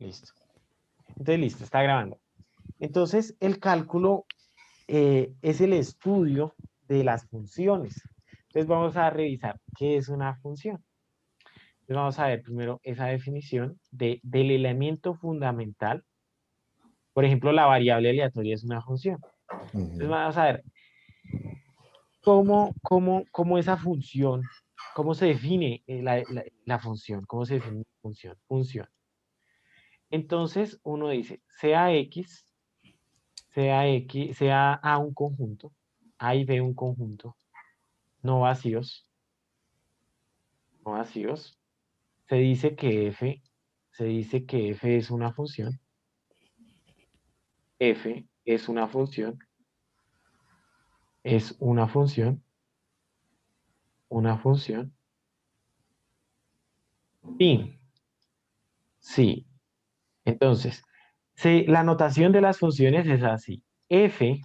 Listo. Entonces, listo, está grabando. Entonces, el cálculo es el estudio de las funciones. Entonces, vamos a revisar qué es una función. Entonces, vamos a ver primero esa definición del elemento fundamental. Por ejemplo, la variable aleatoria es una función. Entonces, Ujú. vamos a ver cómo esa función, cómo se define la función, cómo se define la función. Función. Entonces, uno dice, sea A un conjunto, A y B un conjunto, no vacíos, no vacíos. Se dice que F es una función, F es una función, y sí. Entonces, la notación de las funciones es así. F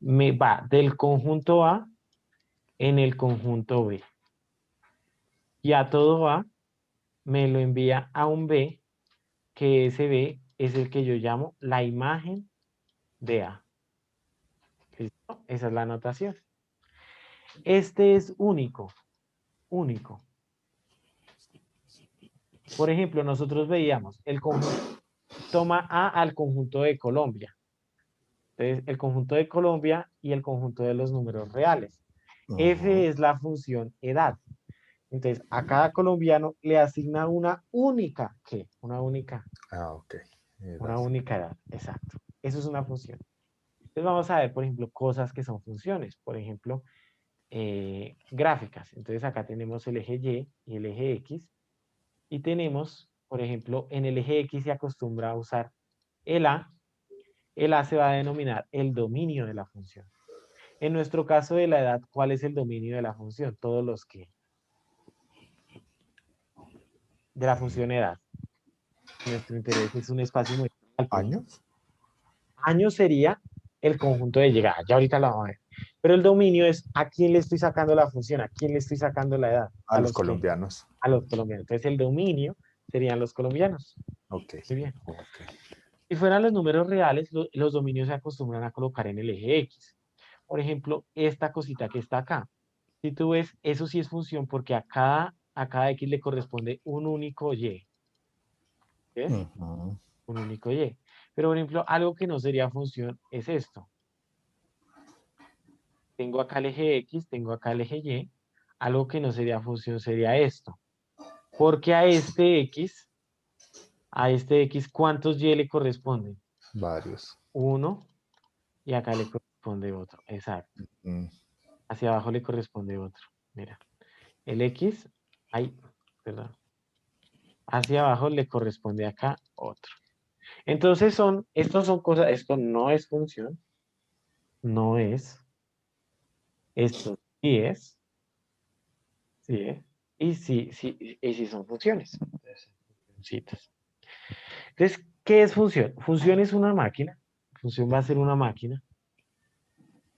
me va del conjunto A en el conjunto B. Y a todo A me lo envía a un B, que ese B es el que yo llamo la imagen de A. ¿Listo? Esa es la notación. Este es único, único. Por ejemplo, nosotros veíamos el conjunto, toma A al conjunto de Colombia. Entonces, el conjunto de Colombia y el conjunto de los números reales. Ajá. F es la función edad. Entonces, a cada colombiano le asigna una única, ¿qué? Ah, ok. Una Edad. única edad, exacto. Eso es una función. Entonces, vamos a ver, por ejemplo, cosas que son funciones. Por ejemplo, gráficas. Entonces, acá tenemos el eje Y y el eje X. Y tenemos, por ejemplo, en el eje X se acostumbra a usar el A. El A se va a denominar el dominio de la función. En nuestro caso de la edad, ¿cuál es el dominio de la función? Todos los que, de la función edad. Nuestro interés es un espacio muy alto. ¿Años? Año sería el conjunto de llegada, ya ahorita lo vamos a ver. Pero el dominio es a quién le estoy sacando la función, a quién le estoy sacando la edad, A los colombianos. a los colombianos. Entonces el dominio serían los colombianos. Ok. Muy bien. Ok. Si fueran los números reales, los dominios se acostumbran a colocar en el eje X. Por ejemplo, esta cosita que está acá. Si tú ves, eso sí es función porque a cada X le corresponde un único Y. ¿Ves? Ujú. Un único Y. Pero, por ejemplo, algo que no sería función es esto. Tengo acá el eje X, tengo acá el eje Y. Algo que no sería función sería esto. Porque a este X, ¿cuántos Y le corresponden? Varios. Uno, y acá le corresponde otro. Exacto. Mm. Hacia abajo le corresponde otro. Mira, el X, ahí, perdón. Hacia abajo le corresponde acá otro. Entonces estos son cosas, esto no es función, no es, esto sí es, y sí son funciones. Entonces, funcioncitas. Entonces, ¿qué es función? Función es una máquina, función va a ser una máquina,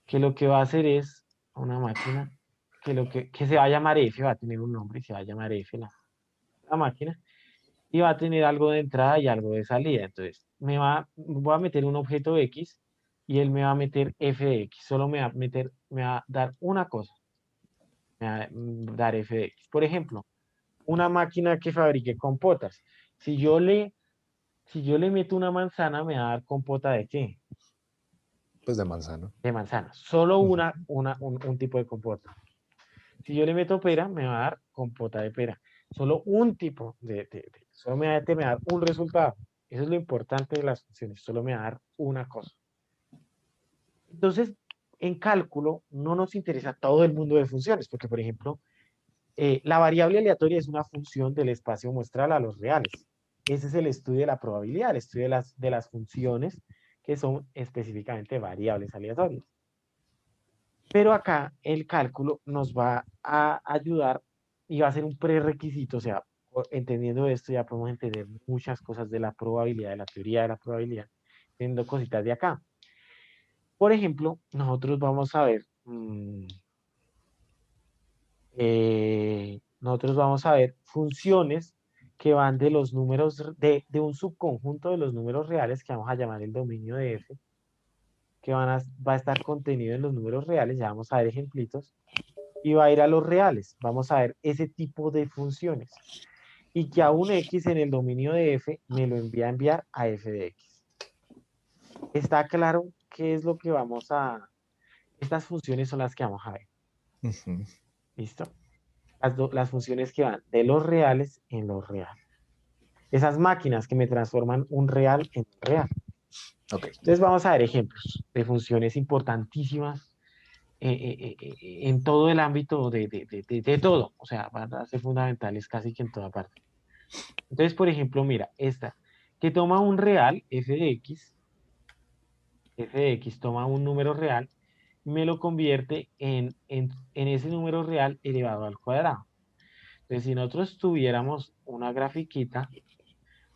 que lo que va a hacer es una máquina, que se va a llamar F, va a tener un nombre y se va a llamar F la máquina, y va a tener algo de entrada y algo de salida. Entonces, voy a meter un objeto X y él me va a meter f de X. Solo me va a dar una cosa, me va a dar f de X. Por ejemplo, una máquina que fabrique compotas. Si yo le, si yo le meto una manzana, me va a dar compota de qué? Pues de manzana. De manzana. Solo Ujú. un tipo de compota. Si yo le meto pera, me va a dar compota de pera. Solo un tipo solo me va a dar un resultado. Eso es lo importante de las funciones, solo me va a dar una cosa. Entonces, en cálculo no nos interesa todo el mundo de funciones, porque, por ejemplo, la variable aleatoria es una función del espacio muestral a los reales. Ese es el estudio de la probabilidad, el estudio de las funciones que son específicamente variables aleatorias. Pero acá el cálculo nos va a ayudar y va a ser un prerequisito, o sea, entendiendo esto ya podemos entender muchas cosas de la probabilidad, de la teoría de la probabilidad, teniendo cositas de acá. Por ejemplo, nosotros vamos a ver, nosotros vamos a ver funciones que van de los números, de un subconjunto de los números reales que vamos a llamar el dominio de f, que va a estar contenido en los números reales, ya vamos a ver ejemplitos, y va a ir a los reales. Vamos a ver ese tipo de funciones. Y que a un x en el dominio de f me lo envía a enviar a f de x. ¿Está claro qué es lo que vamos a... Estas funciones son las que vamos a ver. Ujú. ¿Listo? Las funciones que van de los reales en los reales. Esas máquinas que me transforman un real en un real. Ok. Entonces vamos a ver ejemplos de funciones importantísimas en todo el ámbito de todo. O sea, van a ser fundamentales casi que en toda parte. Entonces, por ejemplo, mira, esta, que toma un real, f de x toma un número real y me lo convierte en ese número real elevado al cuadrado. Entonces, si nosotros tuviéramos una grafiquita,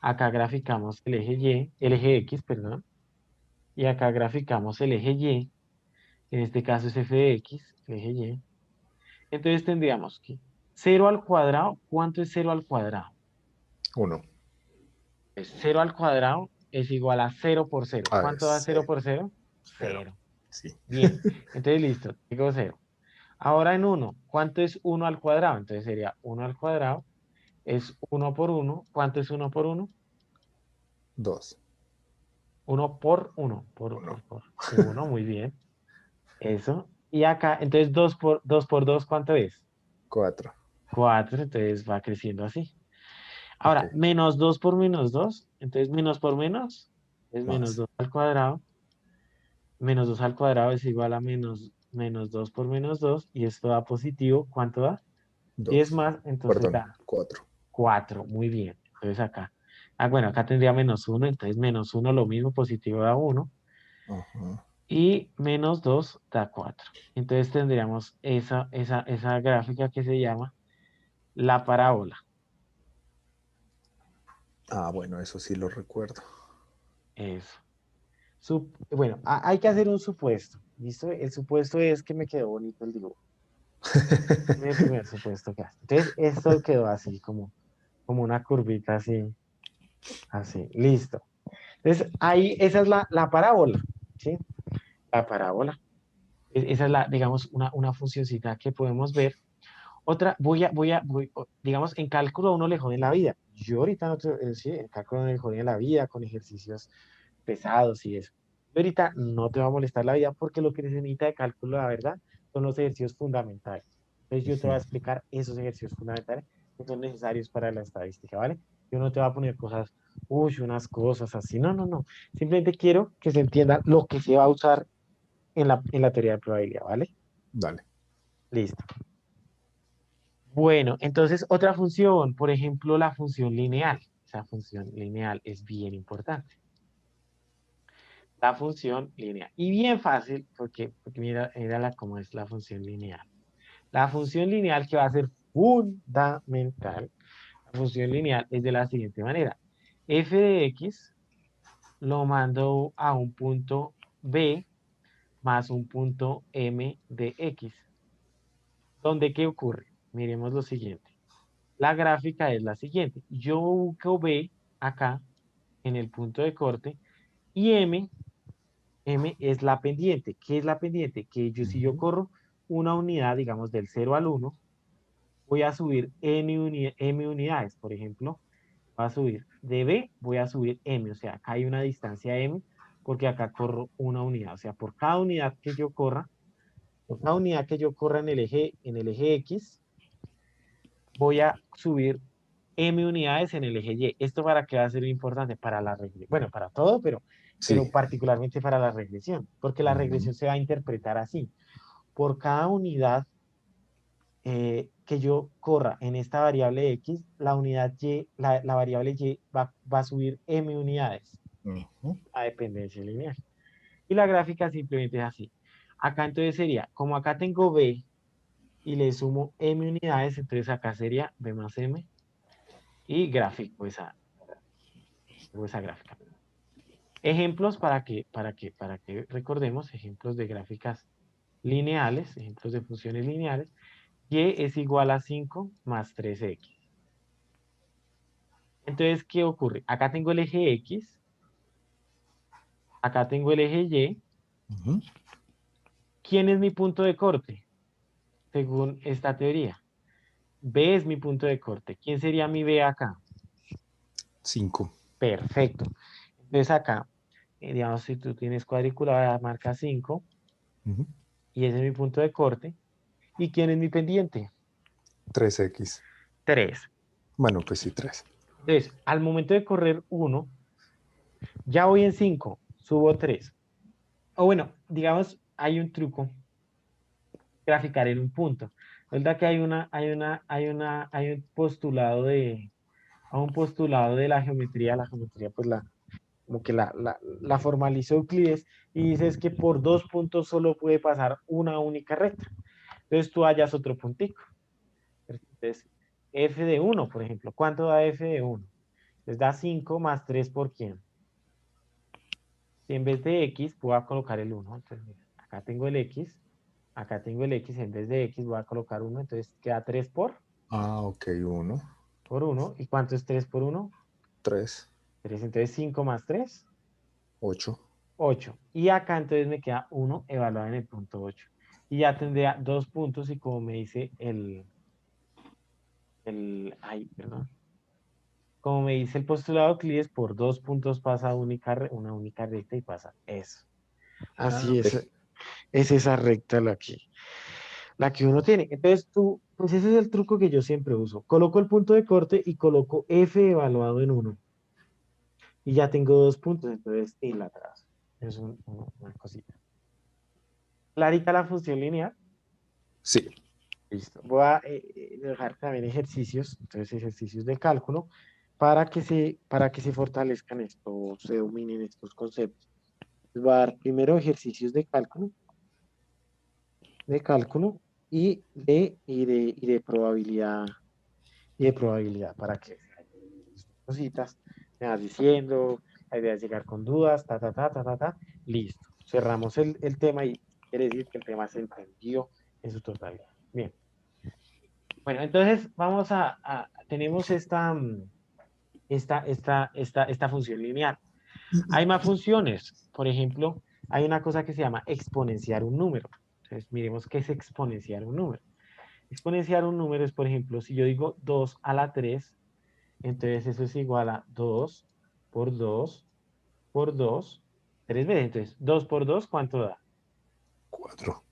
acá graficamos el eje X, perdón, y acá graficamos el eje Y, en este caso es f de X, el eje Y. Entonces tendríamos que 0 al cuadrado, ¿cuánto es 0 al cuadrado? 1. Pues 0 al cuadrado es igual a 0 por 0. A ver, ¿Cuánto da 0 por 0? 0. 0. Sí. Bien, entonces listo, digo 0. Ahora en 1, ¿cuánto es 1 al cuadrado? Entonces sería 1 al cuadrado, es 1 por 1. ¿Cuánto es 1 por 1? 2. 1 por 1, 1. por 1, muy bien. Eso. Y acá, entonces 2 por 2, ¿cuánto es? 4. 4, entonces va creciendo así. Ok. Ahora, menos 2 por menos 2, entonces menos por menos es menos Más. 2 al cuadrado. Menos 2 al cuadrado es igual a menos 2 por menos 2, y esto da positivo, ¿cuánto da? Si es 2. más, entonces Perdón. da 4. 4, muy bien. Entonces acá, bueno, acá tendría menos 1, entonces menos 1 lo mismo, positivo da 1, Ajá. y menos 2 da 4. Entonces tendríamos esa gráfica que se llama la parábola. Ah, bueno, eso sí lo recuerdo. Eso. Bueno, hay que hacer un supuesto. ¿Listo? El supuesto es que me quedó bonito el dibujo. Es el primer supuesto que hace. Entonces, esto quedó así, como una curvita así, así. Listo. Entonces, ahí, esa es la parábola, ¿sí? La parábola. Esa es digamos, una funcioncita que podemos ver. Otra, digamos, en cálculo a uno le joden la vida. Yo ahorita no te, sí, en cálculo no le joden la vida con ejercicios pesados y eso. Yo ahorita no te va a molestar la vida porque lo que se necesita de cálculo, la verdad, son los ejercicios fundamentales. Entonces yo te voy a Ujú. explicar esos ejercicios fundamentales que son necesarios para la estadística, ¿vale? Yo no te voy a poner cosas, unas cosas así. No, no, no. Simplemente quiero que se entienda lo que se va a usar en la teoría de probabilidad, ¿vale? Dale. Listo. Bueno, entonces otra función, por ejemplo, la función lineal. Esa función lineal es bien importante. La función lineal. Y bien fácil, porque mira cómo es la función lineal. La función lineal que va a ser fundamental, la función lineal es de la siguiente manera. F de X lo mando a un punto B más un punto M de X. ¿Dónde qué ocurre? Miremos lo siguiente. La gráfica es la siguiente. Yo busco B acá en el punto de corte y M es la pendiente. ¿Qué es la pendiente? Que si yo Ujú. corro una unidad, digamos, del 0 al 1, voy a subir M unidades. Por ejemplo, voy a subir de B, voy a subir M. O sea, acá hay una distancia M porque acá corro una unidad. O sea, por cada unidad que yo corra, por cada unidad que yo corra en el eje X, voy a subir M unidades en el eje Y. ¿Esto para qué va a ser importante? Para la regresión. Bueno, para todo, pero Sí. particularmente para la regresión, porque la Ujú. regresión se va a interpretar así. Por cada unidad que yo corra en esta variable X, la unidad Y, la variable Y va a subir M unidades Ujú. a dependencia lineal. Y la gráfica simplemente es así. Acá entonces sería, como acá tengo B y le sumo M unidades, entonces acá sería B más M y gráfico esa gráfica. Ejemplos para que recordemos, ejemplos de gráficas lineales, ejemplos de funciones lineales. Y es igual a 5 más 3x. Entonces, ¿qué ocurre? Acá tengo el eje X, acá tengo el eje Y. Ujú. ¿Quién es mi punto de corte? Según esta teoría. B es mi punto de corte. ¿Quién sería mi B acá? 5. Perfecto. Entonces acá, digamos, si tú tienes cuadriculada, marca 5 Ujú. y ese es mi punto de corte. ¿Y quién es mi pendiente? 3x. 3. Bueno, pues sí, 3. Entonces, al momento de correr 1, ya voy en 5, subo 3. O bueno, digamos, hay un truco, graficar en un punto. ¿Verdad que hay un postulado de la geometría pues como que la formalizó Euclides y dices que por 2 puntos solo puede pasar una única recta. Entonces tú hallas otro puntico. Entonces, f de 1, por ejemplo. ¿Cuánto da f de 1? Les da 5 más 3 por quién. Si en vez de x voy a colocar el 1. Entonces, mira, acá tengo el x, acá tengo el x, en vez de x voy a colocar 1. Entonces queda 3 Ah, ok, 1. por 1. ¿Y cuánto es 3 por 1? 3. 3. Entonces 5 más 3, 8. 8. Y acá entonces me queda 1 evaluado en el punto 8. Y ya tendría 2 puntos y como me dice ay, perdón. Como me dice el postulado de Euclides, por 2 puntos pasa una única recta y pasa eso. Ah, Así ve. es esa recta la que uno tiene. Entonces tú, pues ese es el truco que yo siempre uso. Coloco el punto de corte y coloco f evaluado en 1. Y ya tengo 2 puntos, entonces y la trazo. Es una cosita. Clarita la función lineal. Sí. Listo. Voy a dejar también ejercicios, entonces ejercicios de cálculo, para que se fortalezcan estos, se dominen estos conceptos. Les voy a dar primero ejercicios de cálculo y de probabilidad, para que cositas me vas diciendo, la idea es llegar con dudas, listo. Cerramos el tema y quiere decir que el tema se entendió en su totalidad. Bien. Bueno, entonces tenemos esta función lineal. Hay más funciones. Por ejemplo, hay una cosa que se llama exponenciar un número. Entonces, miremos qué es exponenciar un número. Exponenciar un número es, por ejemplo, si yo digo 2 a la 3, entonces eso es igual a 2 por 2 por 2, 3 veces. Entonces, 2 por 2, ¿cuánto da? 4.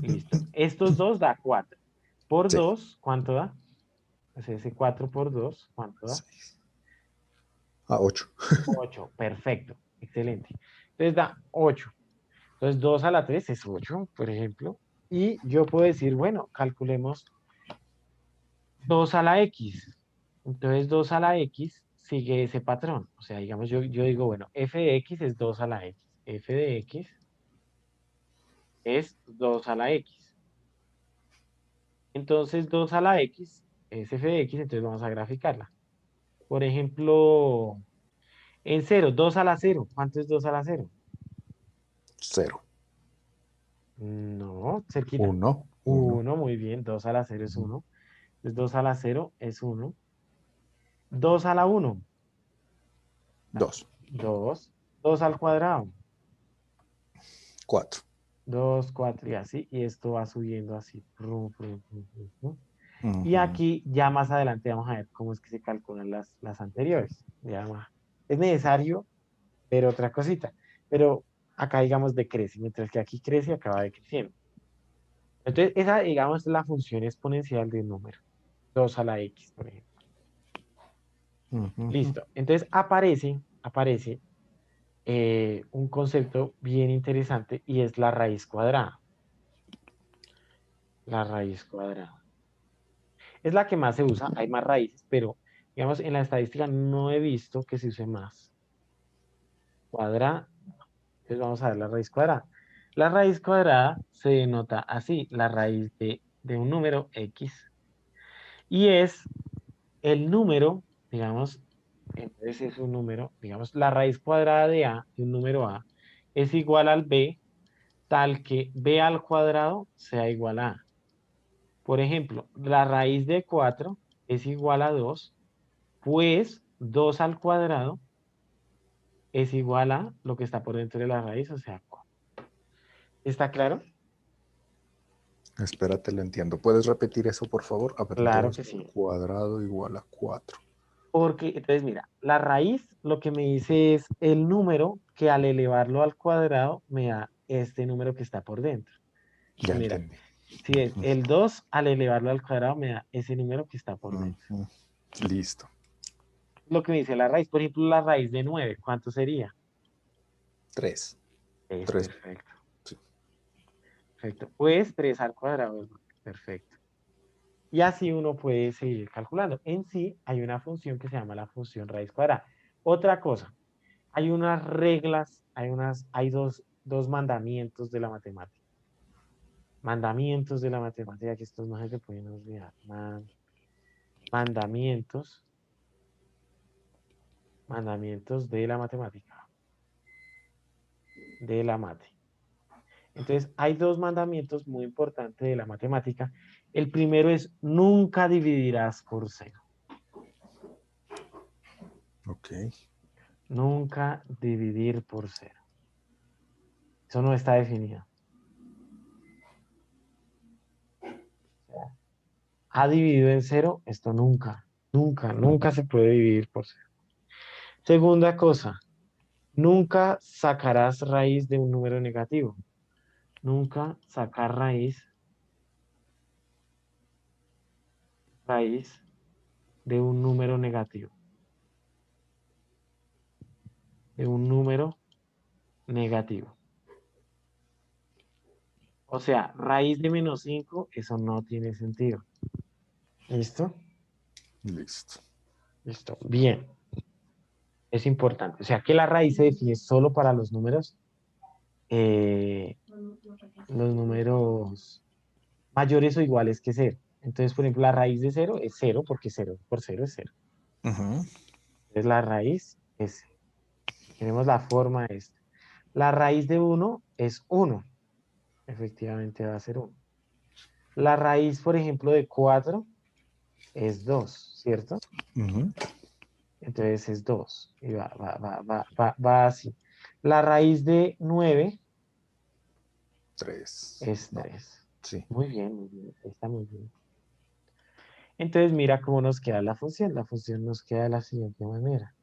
Listo. Estos dos da 4. Por Sí. 2, ¿cuánto da? Entonces, ese 4 por 2, ¿cuánto da? 6. Ah, 8. 8. Perfecto. Excelente. Entonces da 8. Entonces 2 a la 3 es 8, por ejemplo. Y yo puedo decir, bueno, calculemos 2 a la x. Entonces 2 a la x sigue ese patrón. O sea, digamos, yo digo, bueno, f de x es 2 a la x. F de x es 2 a la x. Entonces 2 a la x es f de x, entonces vamos a graficarla. Por ejemplo, en 0, 2 a la 0. ¿Cuánto es 2 a la 0? 0. No, cerquita. 1. 1. 1, muy bien. 2 a la 0 es 1. Entonces 2 a la 0 es 1. 2 a la 1. 2. 2. 2 al cuadrado. 4. 2, 4 y así. Y esto va subiendo así. Y aquí ya más adelante vamos a ver cómo es que se calculan las anteriores. Es necesario ver otra cosita. Pero acá digamos decrece. Mientras que aquí crece, acá va decreciendo. Entonces esa digamos es la función exponencial de un número. 2 a la x, por ejemplo. Listo. Entonces aparece un concepto bien interesante y es la raíz cuadrada. La raíz cuadrada. Es la que más se usa, hay más raíces, pero digamos en la estadística no he visto que se use más. Cuadrada, entonces vamos a ver la raíz cuadrada. La raíz cuadrada se denota así, la raíz de un número x. Y es el número, digamos, entonces es un número, digamos, la raíz cuadrada de a, de un número a, es igual al b, tal que b al cuadrado sea igual a a. Por ejemplo, la raíz de 4 es igual a 2, pues 2 al cuadrado es igual a lo que está por dentro de la raíz, o sea, 4. ¿Está claro? Espérate, lo entiendo. ¿Puedes repetir eso, por favor? A ver, Claro 2 que al sí. cuadrado igual a 4. Porque, entonces, mira, la raíz lo que me dice es el número que al elevarlo al cuadrado me da este número que está por dentro. Ya Mira, entendí. si es el 2 al elevarlo al cuadrado me da ese número que está por dentro. Ujú. Listo. Lo que me dice la raíz, por ejemplo, la raíz de 9, ¿cuánto sería? 3. Es 3. perfecto, Sí. perfecto. Pues 3 al cuadrado, perfecto. Y así uno puede seguir calculando. En sí hay una función que se llama la función raíz cuadrada. Otra cosa, hay unas reglas, hay dos mandamientos de la matemática. Mandamientos de la matemática, que estos no se te pueden olvidar. Mandamientos, mandamientos de la matemática, de la mate. Entonces, hay dos mandamientos muy importantes de la matemática. El primero es nunca dividirás por cero. Ok. Nunca dividir por cero. Eso no está definido. ¿Ha dividido en cero? Esto nunca, nunca, nunca se puede dividir por cero. Segunda cosa, nunca sacarás raíz de un número negativo. Nunca sacar raíz de un número negativo. De un número negativo. O sea, raíz de -5, eso no tiene sentido. ¿Listo? Listo. Listo. Bien. Es importante. O sea, que la raíz se define solo para eh, los números mayores o iguales que cero. Entonces, por ejemplo, la raíz de cero es cero porque cero por cero es cero. Ujú. Entonces, la raíz es cero. Tenemos la forma esta. La raíz de uno es uno. Efectivamente va a ser uno. La raíz, por ejemplo, de 4 es 2, ¿cierto? Ujú. Entonces es 2. Y va así. La raíz de 9 3. es No. 3. Sí. Muy bien, muy bien. Está muy bien. Entonces mira cómo nos queda la función. La función nos queda de la siguiente manera.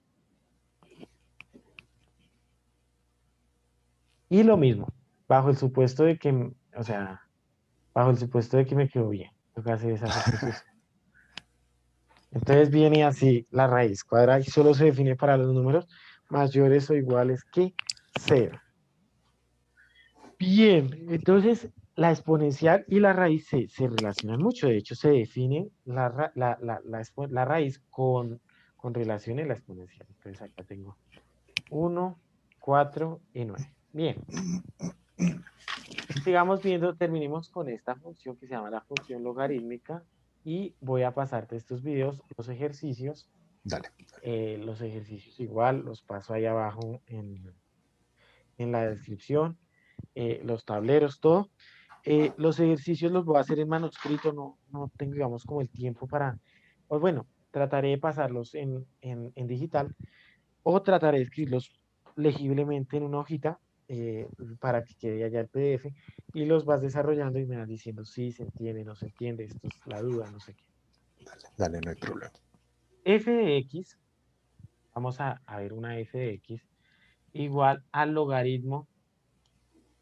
Y lo mismo, bajo el supuesto de que, o sea, bajo el supuesto de que me quedó bien. Toca hacer esa suposición. Entonces viene así la raíz cuadrada y solo se define para los números mayores o iguales que cero. Bien, entonces la exponencial y la raíz se relacionan mucho. De hecho, se define la raíz con relación a la exponencial. Entonces acá tengo 1, 4 y 9. Bien, sigamos viendo, terminemos con esta función que se llama la función logarítmica y voy a pasarte estos videos, los ejercicios. Dale. Los ejercicios igual, los paso ahí abajo en la descripción, los tableros, todo. Los ejercicios los voy a hacer en manuscrito, no tengo, digamos, como el tiempo para, pues bueno, trataré de pasarlos en digital o trataré de escribirlos legiblemente en una hojita para que quede allá el PDF y los vas desarrollando y me vas diciendo si se entiende, no se entiende, esto es la duda, no sé qué. Dale, no hay problema. F de X, vamos a ver una F de X igual al logaritmo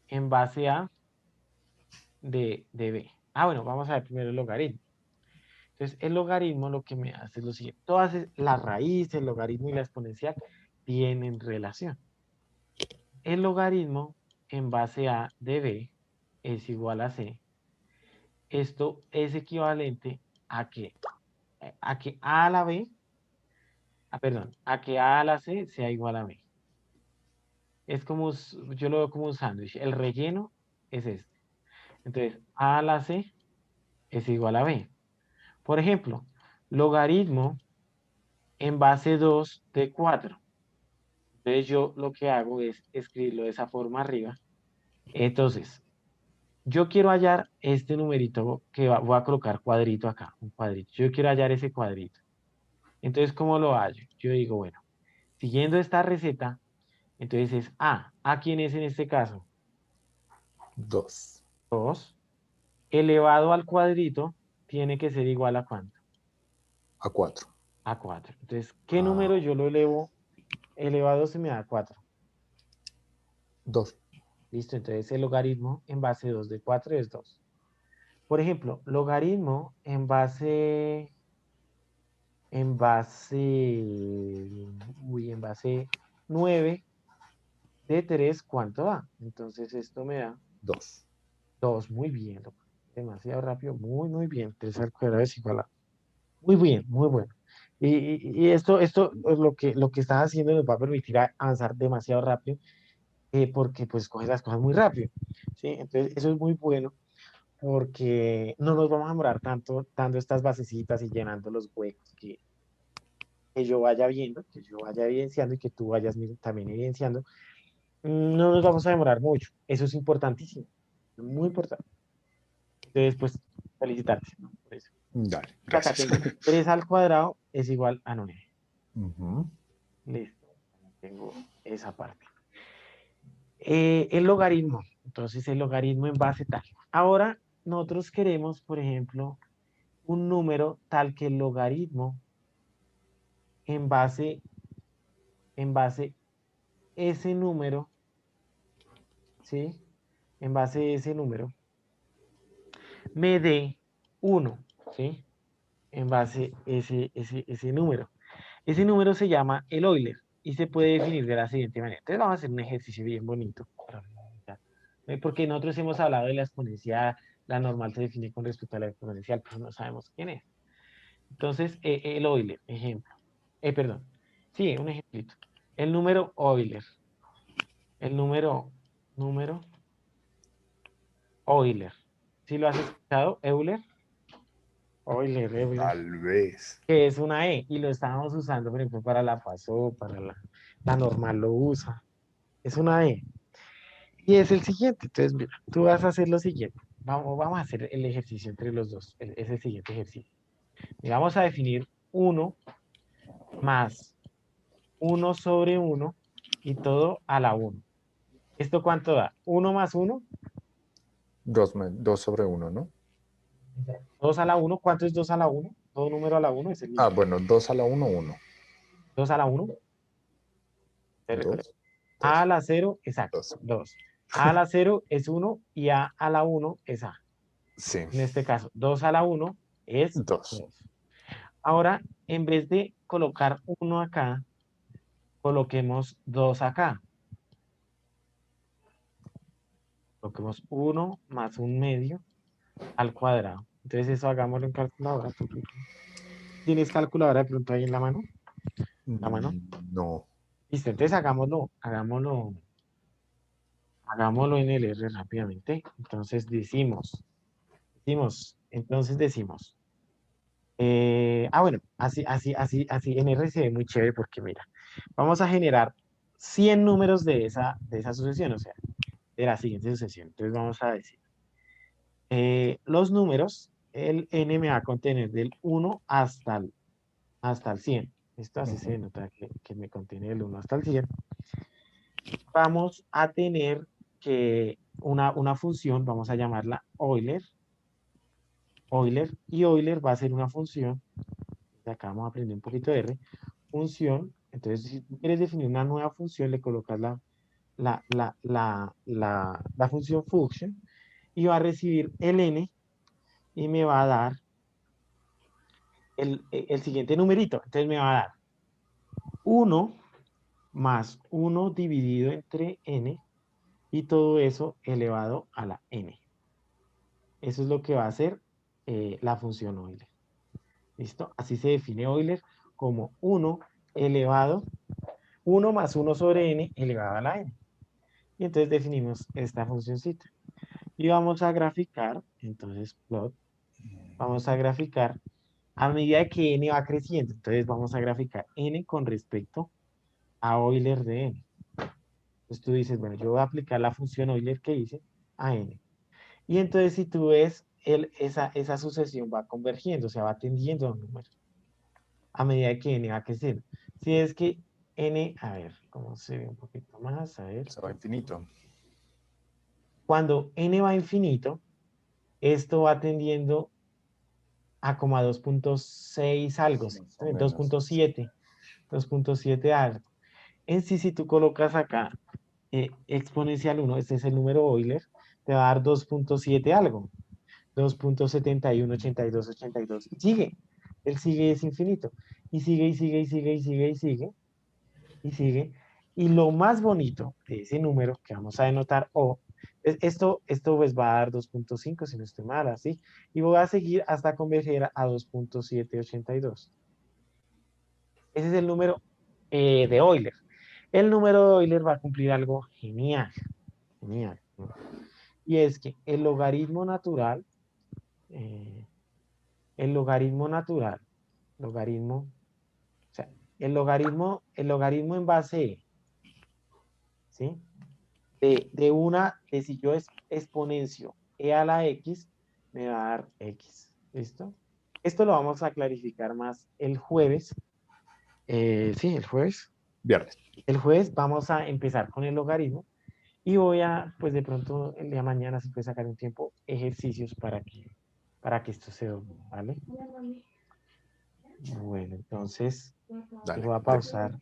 en base a de B. Ah, bueno, vamos a ver primero el logaritmo. Entonces, el logaritmo lo que me hace es lo siguiente. La raíz, el logaritmo y la exponencial tienen relación. El logaritmo en base a de B es igual a C. Esto es equivalente a que A a la B, perdón, a que A a la C sea igual a B. Es como, yo lo veo como un sándwich. El relleno es este. Entonces, A a la C es igual a B. Por ejemplo, logaritmo en base 2 de 4. Entonces yo lo que hago es escribirlo de esa forma arriba. Entonces, yo quiero hallar este numerito que voy a colocar cuadrito acá, un cuadrito. Yo quiero hallar ese cuadrito. Entonces, ¿cómo lo hallo? Yo digo, bueno, siguiendo esta receta, entonces es A. ¿A quién es en este caso? 2. 2. Elevado al cuadrito tiene que ser igual a ¿cuánto? A 4. A 4. Entonces, ¿qué Ah, número yo lo elevo? Elevado se me da 4. 2. Listo, entonces el logaritmo en base 2 de 4 es 2. Por ejemplo, logaritmo en base 9 de 3, ¿cuánto da? Entonces esto me da 2. 2, muy bien, demasiado rápido, muy, muy bien. 3 al cuadrado es igual a... Muy bien, muy bueno. Y esto lo que estás haciendo nos va a permitir avanzar demasiado rápido, porque pues coges las cosas muy rápido, ¿sí? Entonces eso es muy bueno porque no nos vamos a demorar tanto dando estas basecitas y llenando los huecos que yo vaya viendo, que yo vaya evidenciando y que tú vayas también evidenciando. No nos vamos a demorar mucho. Eso es importantísimo, muy importante. Entonces, pues, felicitarte, ¿no? Por eso. Dale, Acá gracias. tengo 3 al cuadrado es igual a 9. Ujú. Listo. Tengo esa parte. El logaritmo. Entonces, el logaritmo en base tal. Ahora, nosotros queremos, por ejemplo, un número tal que el logaritmo en base ese número, ¿sí? En base a ese número, me dé 1, ¿sí? En base a ese número. Ese número se llama el Euler y se puede definir de la siguiente manera. Entonces vamos a hacer un ejercicio bien bonito para visualizar. Porque nosotros hemos hablado de la exponencial, la normal se define con respecto a la exponencial, pero no sabemos quién es. Entonces, el Euler, ejemplo. Perdón. Sí, un ejemplito. El número Euler. El número Euler. ¿Sí lo has escuchado? Euler. Euler. Tal vez. Que es una E. Y lo estábamos usando, por ejemplo, para la PASO, para la normal lo usa. Es una E. Y es el siguiente. Entonces, mira, tú vas a hacer lo siguiente. Vamos a hacer el ejercicio entre los dos. Es el siguiente ejercicio. Y vamos a definir 1 más 1/1 y todo a la 1. ¿Esto cuánto da? 1 más 1. 2 sobre 1, ¿no? 2 a la 1. ¿Cuánto es 2 a la 1? Todo número a la 1 es el Ah, mismo. bueno, 2 a la 1, 1. 2 a la 1. 2, A a 2, la 0, exacto, 2. 2. A a la 0 es 1 y A a la 1 es A. Sí, En este caso, 2 a la 1 es 2. 2. Ahora, en vez de colocar 1 acá, coloquemos 2 acá. Coloquemos 1 más 1/2 al cuadrado. Entonces eso hagámoslo en calculadora. ¿Tienes calculadora de pronto ahí en la mano? ¿La mano? No. Listo, entonces hagámoslo en el R rápidamente. Entonces decimos. Bueno, así en R se ve muy chévere porque mira, vamos a generar 100 números de esa sucesión, o sea, de la siguiente sucesión. Entonces vamos a decir, los números, el n me va a contener del 1 hasta el 100. Esto así se Ujú. nota que me contiene del 1 hasta el 100. Vamos a tener que una función, vamos a llamarla Euler, y Euler va a ser una función, de acá vamos a aprender un poquito de R, función. Entonces, si tú quieres definir una nueva función, le colocas la función function y va a recibir el n y me va a dar el siguiente numerito. Entonces me va a dar 1 más 1 dividido entre n y todo eso elevado a la n. Eso es lo que va a hacer la función Euler. ¿Listo? Así se define Euler como 1 más 1 sobre n elevado a la n. Y entonces definimos esta funcióncita. Y vamos a graficar, entonces plot, vamos a graficar a medida que n va creciendo. Entonces vamos a graficar n con respecto a Euler de n. Entonces tú dices, bueno, yo voy a aplicar la función Euler que hice a n. Y entonces si tú ves, esa sucesión va convergiendo, o sea, va tendiendo a un número. a medida que n va creciendo. Si es que n, a ver, ¿cómo se ve un poquito más? A ver. Se va infinito. Cuando n va a infinito, esto va tendiendo a como a 2.6 algo, ¿sí? Más o menos. 2.7 algo. En sí, si tú colocas acá exponencial 1, este es el número Euler, te va a dar 2.7 algo, 2.71, 82, 82. Y sigue, él sigue, es infinito. Y sigue, y sigue, y sigue, y sigue, y sigue, y sigue. Y lo más bonito de ese número que vamos a denotar O, esto pues va a dar 2.5 si no estoy mal, así. Y voy a seguir hasta converger a 2.782. Ese es el número de Euler. El número de Euler va a cumplir algo genial, genial, ¿no? Y es que eh, el logaritmo natural, logaritmo, o sea, el logaritmo en base E, ¿sí? De si yo exponencio e a la x, me va a dar x, ¿listo? Esto lo vamos a clarificar más el jueves. Sí, el jueves. Viernes. El jueves vamos a empezar con el logaritmo y voy a, pues de pronto el día de mañana, si puede sacar un tiempo, ejercicios para que esto se domine, ¿vale? Bueno, entonces, Dale. voy a pausar.